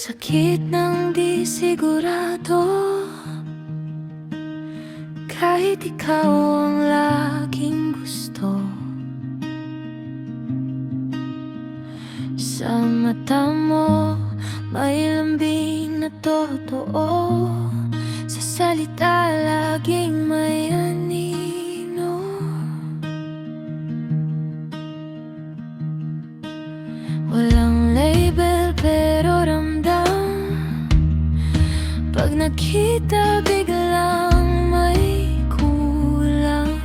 sakit ng di sigurado, kahit ikaw ang laging gusto. Sa mata mo may lambing na totoo, sa salita laging may anino. Walang label pero ramdam, pag nakita biglang may kulang.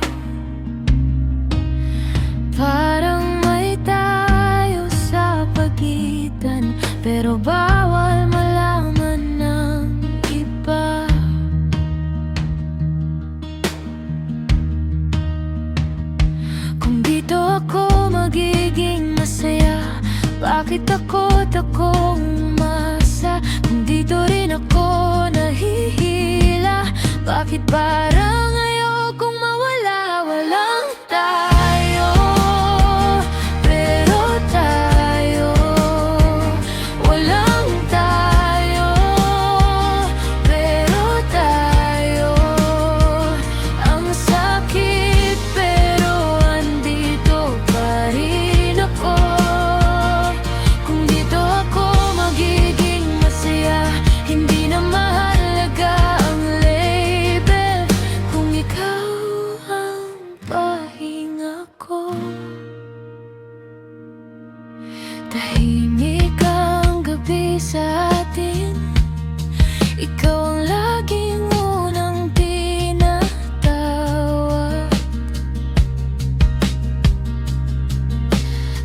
Parang may tayo sa pagitan, pero bawal malaman ng iba. Kung dito ako magiging masaya, bakit takot akong umasa? Kung dito rin ako nahihila, bakit parang ayokong mawala? Walang tayo, pero tayo. Walang tayo, pero tayo. Ang sakit pero andito pa rin ako. Kung dito ako magiging masaya, hindi na mahalaga ang label, kung ikaw ang pahinga ko. Tahimik ang gabi sa atin, ikaw ang laging unang tinatawag.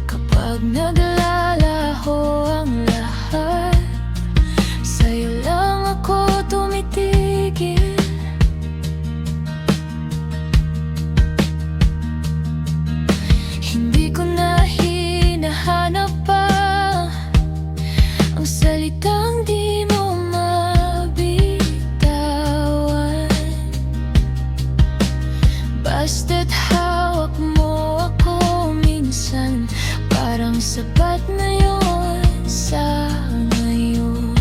Kapag naglalaho ang lahat, sa'yo lang ako tumitigil. Hindi ko na hinahanap pa ang salitang di mo mabitawan. Basta't hawak mo ako minsan, parang sapat na yun sa ngayon.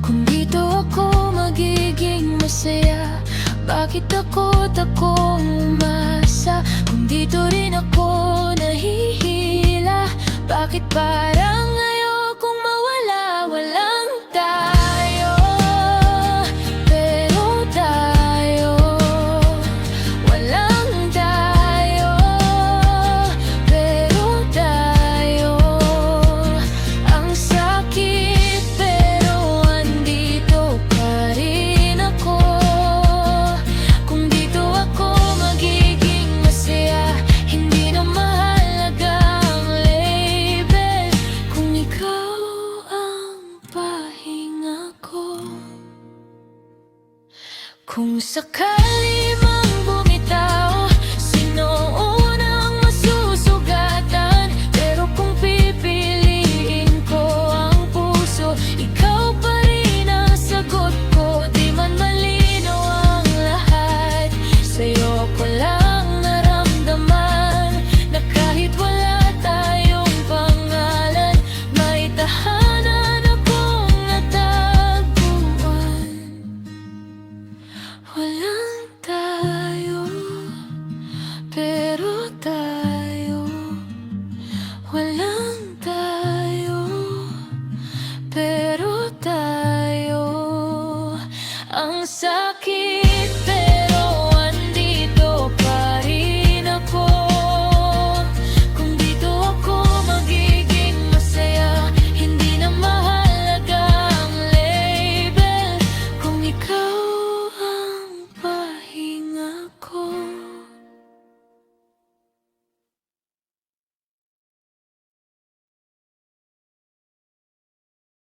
Kung dito ako magiging masaya, bakit takot akong umasa? Kung dito rin ako nahihila, bakit parang ayokong mawala? Walang tayo, pero tayo. Walang tayo, pero tayo. Ang sakit pero andito pa rin ako. Kung dito ako magiging masaya, hindi na mahalaga ang label, kung ikaw ang pahinga ko. Kung sakali